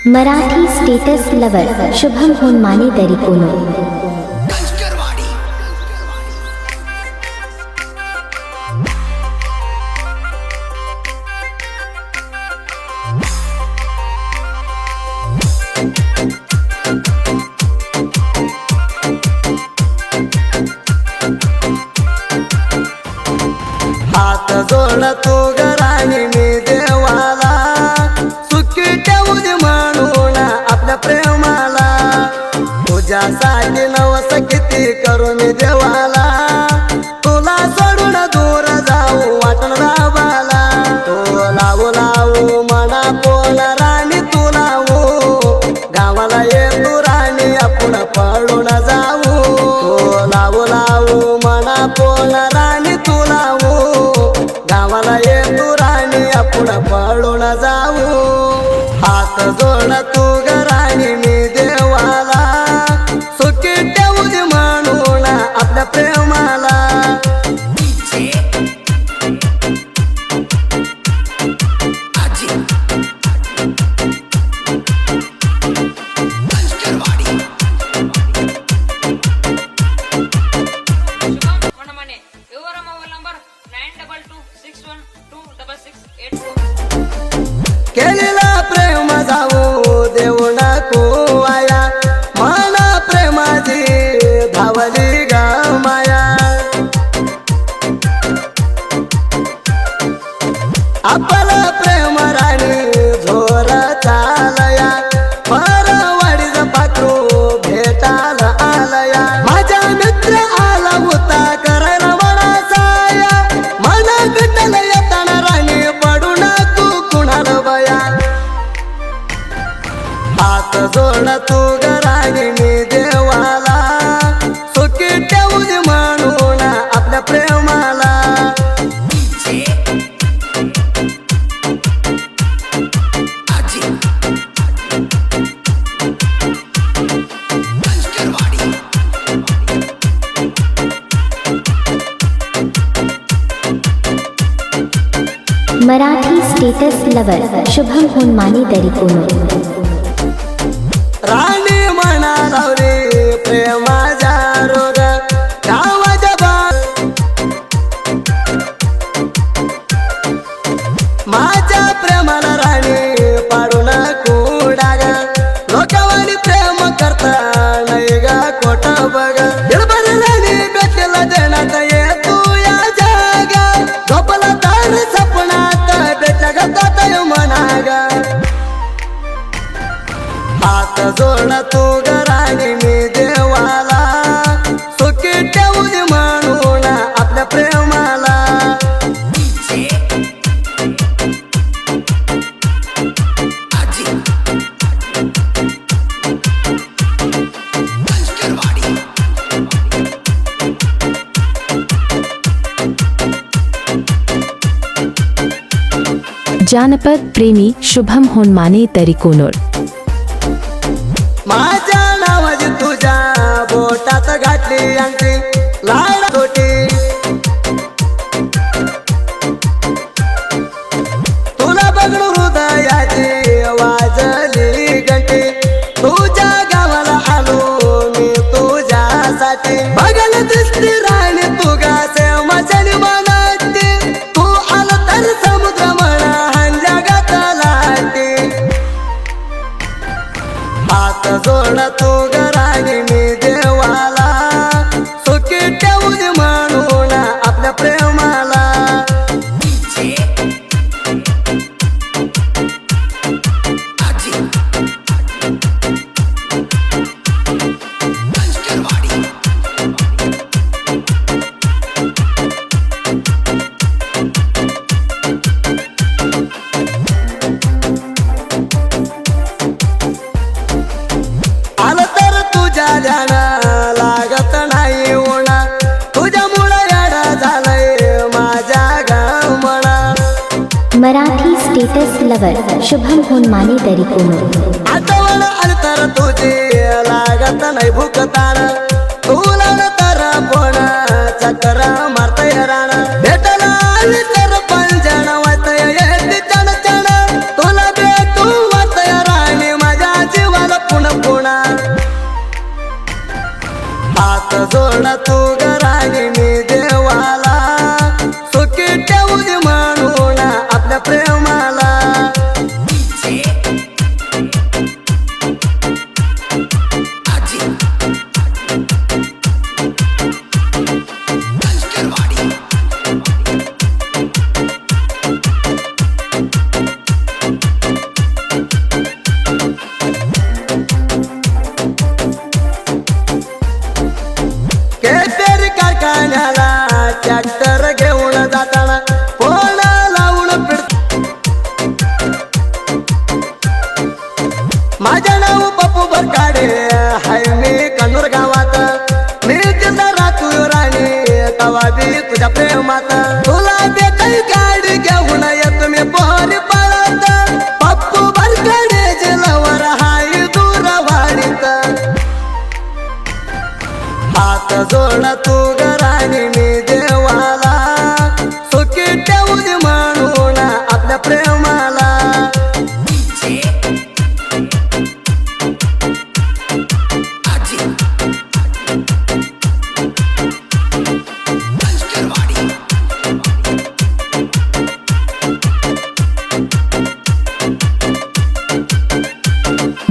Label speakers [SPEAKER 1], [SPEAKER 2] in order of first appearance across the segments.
[SPEAKER 1] Marathi status lover Shubham Honmane दरिकोनो।
[SPEAKER 2] हात जोड तू गराणी मी देवाला सुखी ठेवू दे म्हणून आपल्या प्रेमाला तुझ्यासाठी नवस किती करू मी देवाला तुला सोडून दूर जाऊ वाटण राबाला तो लावू लावू मना बोल राणी तू लावू गावाला ये तू राणी आपण पळून जाऊ तो लावू लावू मना बोल राणी तू लावू गावाला ये तू राणी आपण पळून जाऊ हात जोड तू गराणी मी देवाला सुखी ठेवू दे म्हणून आपल्या प्रेमाला केलेला प्रेम जाऊ देऊ नको आया मला प्रेमाची धावली ग माया आपला प्रेम राणी झोर चालया परवाडीच पाखरू भेटायला आलया माझा मित्र आला होता करायला मला साया मला भेटायला येताना राणी पडू नको कुणाला बया हात जोड तू गराणी मी देवाला सुखी ठेवू दे म्हणून आपल्या प्रेमाला
[SPEAKER 1] मराठी स्टेटस लवर शुभम होनमाने दरिकोनो।
[SPEAKER 2] राणी म्हणा लावली प्रेमाचा रोग गावाच्या माझ्या प्रेमाला राणी पाडू नको डाग लोकांनी प्रेम करता नाही ग खोट बघ राणी भेटला देण्यात ये तू या जागा झोपला तर सपनात भेटला गतात म्हणा ग हात जोड तू गराणी मी देवाला सुखी ठेवू दे म्हणून आपल्या प्रेमाला
[SPEAKER 3] जानपद प्रेमी शुभम होनमाने दरिकोनो।
[SPEAKER 2] माझ्या नावाची तुझ्या बोटात घातली अंगठी लाड छोटी तुला बघून हृदयाची वाजली घंटी तुझ्या गावाला आलो मी तुझ्यासाठी बघायला दिसती राणी तुगा से मजली मनाती तू आला तर समुद्र म्हणा हंजा गातालाटी हात जोड तू गराणी मी देवाला सुखी ठेवू दे म्हणून आपल्या प्रेमाला आलं तर तुझ्या ध्यान लागत नाही उणा तुझ्यामुळे याडा झालंय माझ्या गमना
[SPEAKER 1] मराठी स्टेटस लवर शुभम होनमाने दरिकोनो।
[SPEAKER 2] आठवण आली तर तुझी लागत नाही भूकतान तुला तर पण चक्कर मारतय राण भेटला आली तर पंजण वाचय येते चण चण तुला भेटू वाचय राणी माझ्या जोड तू घराने मी देवाला सुखी ठेवू दे म्हणून आपल्या प्रेमाला केसरी कारखान्याला ट्रॅक्टर घेऊन जाताना फोन लावून माझं नाव पप्पू बरकाडे हाय मी कन्नूर गावात मी तिथं राहतो राणी तवा बी तुझ्या प्रेमात तुला देताय गाडी घेऊन येतो मी पोहरी पळत पप्पू बरकाडे जिल्हावर हाय दूरवाडीत हात जोड तू घराने मी देवाला सुखी ठेवू दे म्हणून आपल्या प्रेमाला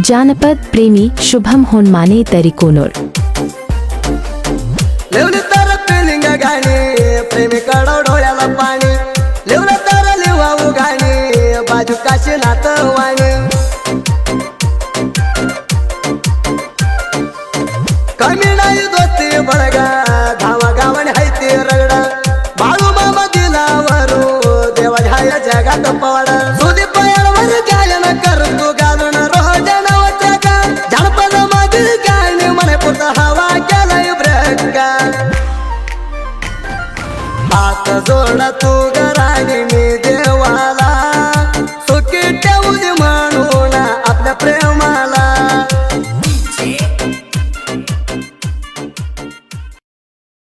[SPEAKER 3] जानपद प्रेमी शुभम होनमाने तरीकोनोर
[SPEAKER 2] लिवली तर फिलिंग गाणी प्रेमी कडव डोळ्याला पाणी लिवलं तर लिवाऊ गाणी बाजू काशी नात वाणी कमी नाही दोस्ती बळगा धावा गावाने हायती रगडा बाळू मामा दिलावरू देवा ह्याय जगात पवाडा सुदीप यांवर गायन करतो घालून रोज नावाच्या का जानपद मधील गाणी म्हणे पुरता हवा केलाय ब्रेक हात जोड तू